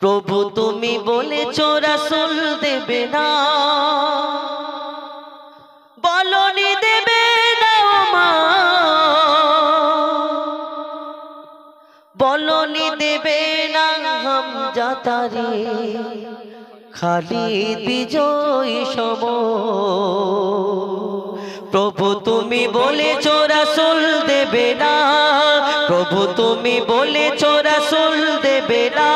প্রভু তুমি বলেছো রাসূল দেবে না, বলনি দেবে না মা, বলনি দেবে না হামজা তারে, খালিদ বিজয়ী সম। প্রভু তুমি বলেছো রাসূল দেবে না, প্রভু তুমি বলেছো রাসূল দেবে না,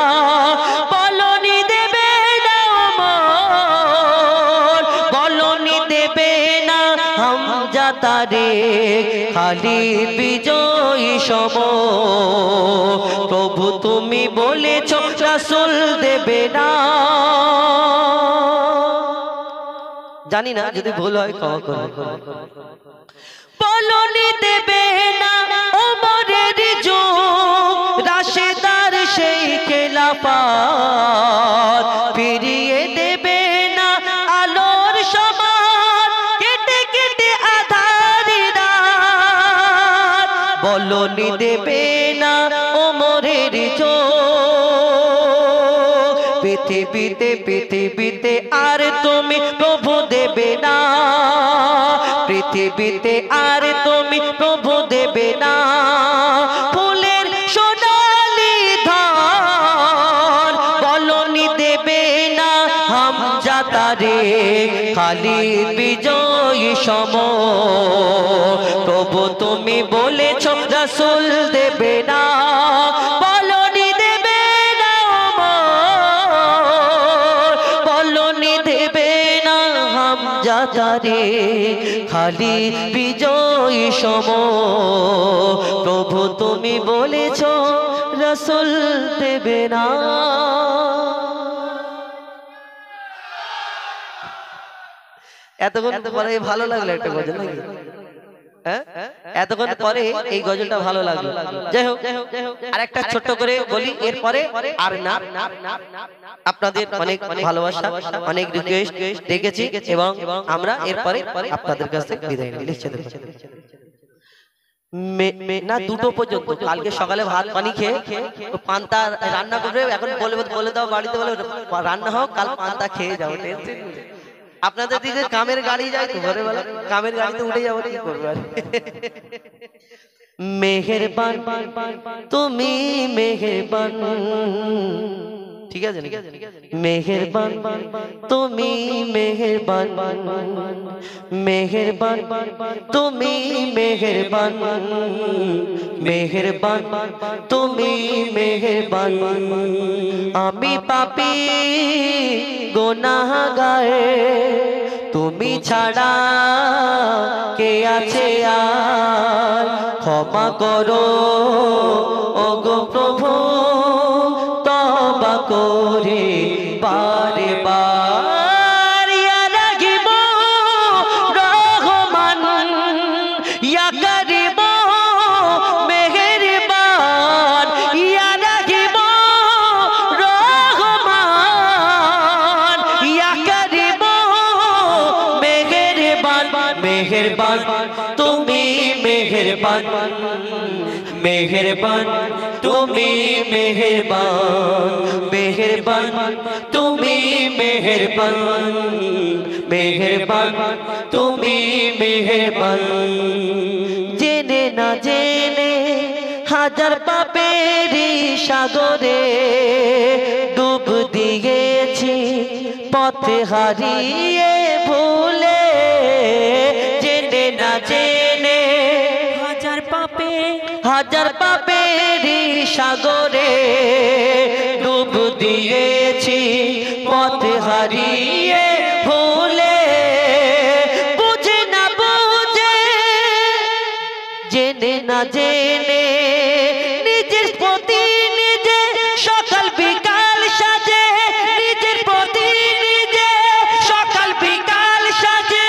বলনি দেবে না ওমর, বলনি দেবে না হামজা তারে, খালিদ বিজয়ী সম। প্রভু তুমি বলেছো রাসূল দেবে না। জানি না যদি ভুল হয় ক্ষমা করবেন। বলনি দেবে না ওমরের যুগ, রাশেদার সেই খেলাফত, ফিরিয়ে দেবে না আলোর সমান, কেটে কেটে আঁধারি রাত। বলনি দেবে না ওমরের যুগ, পৃথিবীতে পৃথিবীতে আর তুমি প্রভু দেবে না, পৃথিবীতে আর তুমি প্রভু দেবে না। ফুলের সোনালি ধান, বলনি দেবে না হামজা তারে, খালিদ বিজয়ী সম। প্রভু তুমি বলেছো রাসূল দেবে না, বলনি দেবে না ওমর, বলনি দেবে না হামজা তারে, খালিদ বিজয়ী সম। প্রভু তুমি বলেছো রাসূল দেবে না। এতক্ষণ পরে ভালো লাগলো একটা গজল নাকি? এতক্ষণ পরে এই গজলটা ভালো লাগলো। যাই হোক, আরেকটা ছোট্ট করে বলি, এরপরে আর না। আপনাদের অনেক ভালোবাসা, অনেক রিকোয়েস্ট দেখেছি এবং আমরা এরপরে আপনাদের কাছ থেকে বিদায় নিই। না, 2টো পর্যন্ত। কালকে সকালে ভাত পানি খেয়ে পান্তা রান্না করবে, এখন বলে দাও বাড়িতে, বলে রান্না হোক, কাল পান্তা খেয়ে যাও। আপনাদের দিকে কামের গাড়ি যায় তো, ভোরবেলা কামের গাড়িতে উঠে যাবো, কি করবো আর। মেহেরবান তুমি মেহেরবান, ঠিক আছে, মেহেরবান তুমি মেহেরবান, মেহেরবান তুমি মেহেরবান, মেহেরবান তুমি মেহেরবান। আমি পাপী গুনাহগার, তুমি ছাড়া কে আছে আর, ক্ষমা করো ওগো প্রভু, তওবা করে বারে বার। ইয়া রাহিম রহমান, ইয়া করিম মেহেরবান, ইয়া রাহিম রহমান, ইয়া করিম মেহেরবান। মেহেরবান তুমি মেহেরবান, মেহেরবান তুমি মেহেরবান, মেহেরবান তুমি মেহেরবান, মেহেরবান তুমি মেহেরবান। জেনে না জেনে হাজার পাপের সাগরে ডুব দিয়েছি, পথ হারিয়ে ভুলে। জেনে না জেনে হাজার পাপের সাগরে ডুব দিয়েছি, পথ হারিয়ে ভুলে। বুঝে না বুঝে, জেনে না জেনে নিজের প্রতি নিজে সকাল বিকাল সাজে, নিজের প্রতি নিজে সকাল বিকাল সাজে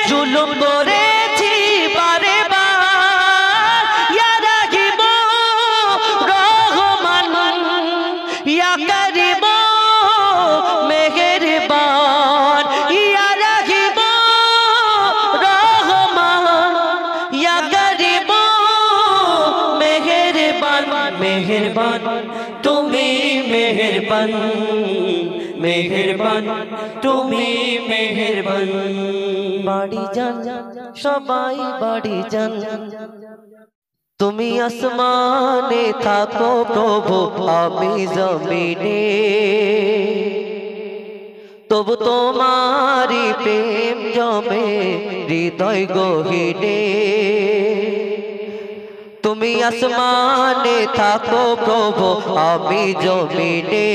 জুলুম করেছি বারে বার। ইয়া রাহিম রহমান, ইয়া করিম মেহেরবান, ইয়া রাহিম রহমান, ইয়া করিম মেহেরবান। মেহেরবান তুমি মেহেরবান। মেহেরবান মেহেরবান তুমি মেহেরবান। বাড়ি যান সবাই বাড়ি যান, তুমি আসমানে থাকো প্রভু আমি জমিনে, তবু তোমারি প্রেম জমে হৃদয় গহীনে। তুমি আসমানে থাকো প্রভু আমি জমিনে,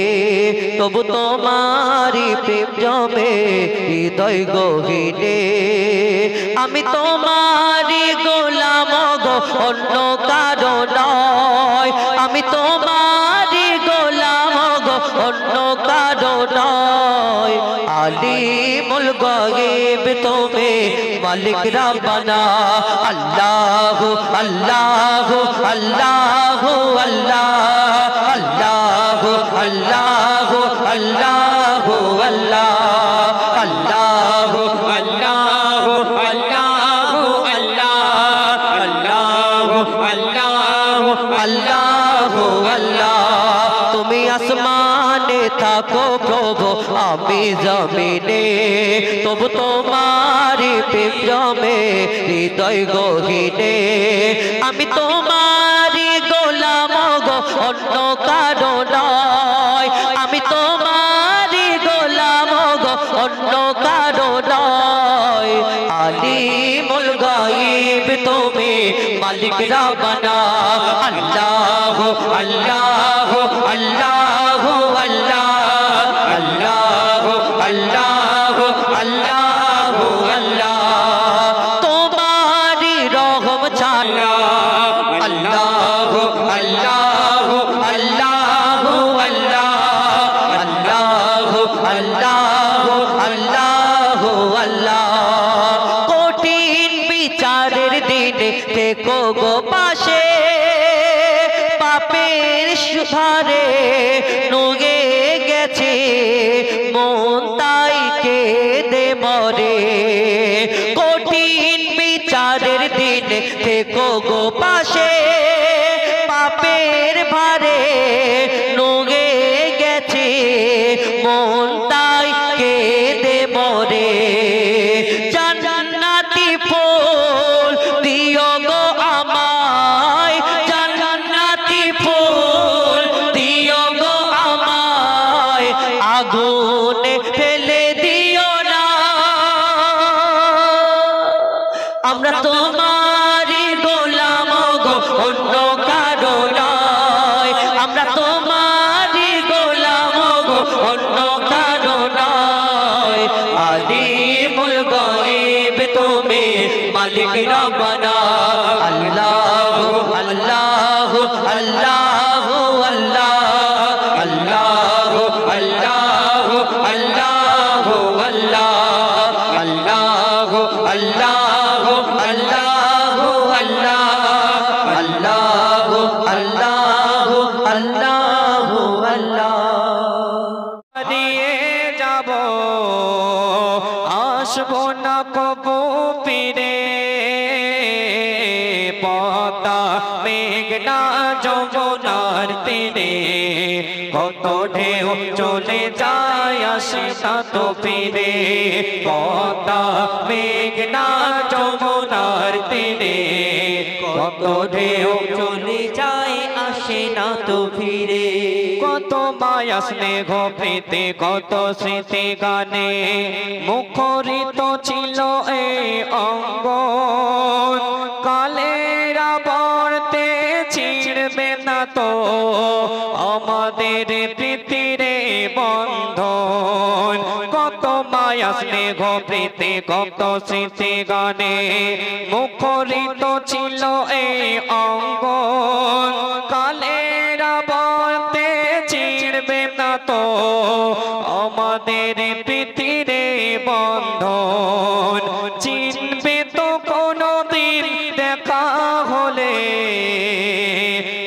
তবু তোমারি প্রেম জমে হৃদয় গহীনে। আমি তোমারি গোলাম গো অন্য কারো নয়, আমি তোমারি গোলাম গো অন্য কারো নয়। আলিমুল গায়ব তুমি মালিক রব্বানা, আল্লাহ আল্লাহ আল্লাহ আল্লাহ আল্লাহ আল্লাহ আল্লাহ আল্লাহ আল্লাহ আল্লাহ আল্লাহ আল্লাহ আল্লাহ আল্লাহ আল্লাহ। তুমি আসমানে থাকো প্রভু আমি জমিনে, তবু তোমারি প্রেম জমে হৃদয় গহীনে। আমি তোমারি গোলাম গো অন্য কারো নয়, আমি তোমারি গোলাম গো অন্য কারো নয়। আলিমুল গায়ব তুমি মালিক রব্বানা, আল্লাহ আল্লাহ আল্লাহ আল্লাহ আল্লাহ আল্লাহ আল্লাহ। তোমারি রহম ছাড়া আল্লাহ আল্লাহ আল্লাহ আল্লাহ আল্লাহ আল্লাহ আল্লাহ। কঠিন বিচারের দিনে থেকো গো পাশে, পাপের সুধারে নুয়ে গেছে মন তাই কেঁদে মরে। কঠিন বিচারের দিনে থেকো গো পাশে, পাপের ভারে নুয়ে গেছে মন তাই কেঁদে মরে। জান্নাতি ফুল দিও গো আমায়, জান্নাতি ফুল দিও গো আমায়, আগুনে ফেলে দিও না। আমরা তোমারি গোলাম গো অন্য কারো নয়, আমরা তোমারি গোলাম গো অন্য কারো নয়। আলিমুল গায়ব তুমি মালিক রব্বানা, আল্লাহ আল্লাহ আল্লাহ আল্লাহ আল্লাহ আল্লাহ আল্লাহ আল্লাহ আল্লাহ আল্লাহ আল্লাহ আল্লাহ আল্লাহ আল্লাহ। দিয়ে যাব আসবো না কবু ফিরে, পদ্মা মেঘনা যমুনার তীরে, কত ঢেউ চলে যায় আসে না তো ফিরে। পদ্মা মেঘনা যমুনার তীরে, কত ঢেউ চলে যায় আসে না তো ফিরে। কত মায়া স্নেহ প্রীতি কত স্মৃতি গানে মুখরিত ছিল এই অঙ্গ, কালের আবর্তে ছিড়বে না তো আমাদের প্রীতির বন্ধন। কত মায়া স্নেহ প্রীতি কত স্মৃতি গানে মুখরিত ছিল এই অঙ্গ, কালের আবর্তে ছিড়বে না তো আমাদের প্রীতির বন্ধন। চিনবে তো কোনদিন দেখা হলে,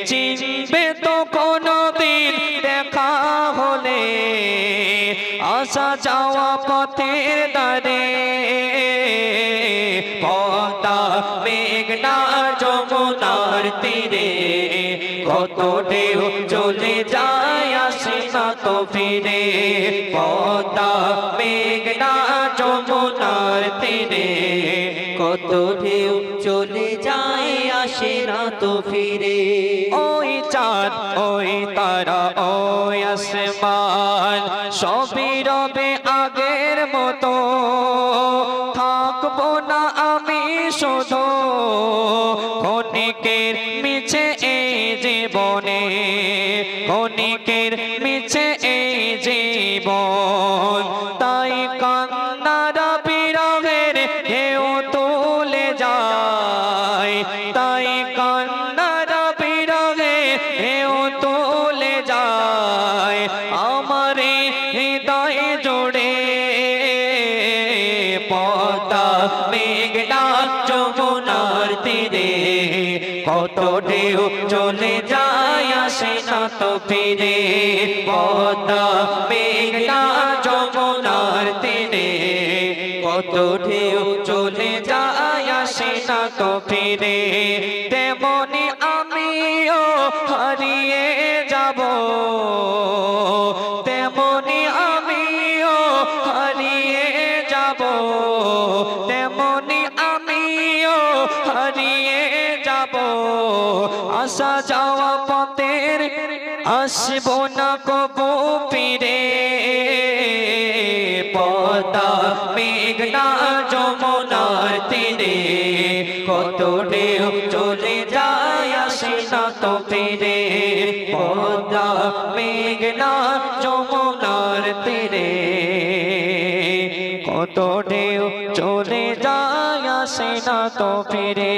চিনবে তো কোনদিন দেখা হলে, আসা যাওয়া পথের ধারে, পদ্মা মেঘনা যমুনার তীরে, কত ঢেউ চলে যায় আসে না তো তো ফিরে পদ্মা মেঘনা যমুনার তীরে কত ঢেউ চলে যায় আসে না তো ফিরে ওই চাঁদ ওই তারা ওই আসমান সবই রবে আগের মতো থাকবো না আমি শুধু ক্ষণিকের মিছে এই জীবনে ক্ষণিকের মিছে এই জীবন তাই কান্নার বিরহের ঢেউ তুলে যায় তাই কান্নার বিরহে ঢেউ তুলে যায় আমার হৃদয় জুড়ে পদ্মা মেঘনা যমুনার তীরে কত ঢেউ চলে যায় আসে না তো ফিরে পদ্মা মেঘনা যমুনার তীরে কত ঢেউ চলে যায় আসে না তো ফিরে তেমনি আমিও হারিয়ে যাব তেমনি আমিও হারিয়ে যাব তেমনি আমিও হারিয়ে যাব আসা যাওয়া পথের আসবো না কবু ফিরে পদ্মা মেঘনা যমুনার তীরে কত ঢেউ চলে যায় আসে না তো ফিরে পদ্মা মেঘনা যমুনার তীরে কত ঢেউ চলে যায় আসে না তো ফিরে।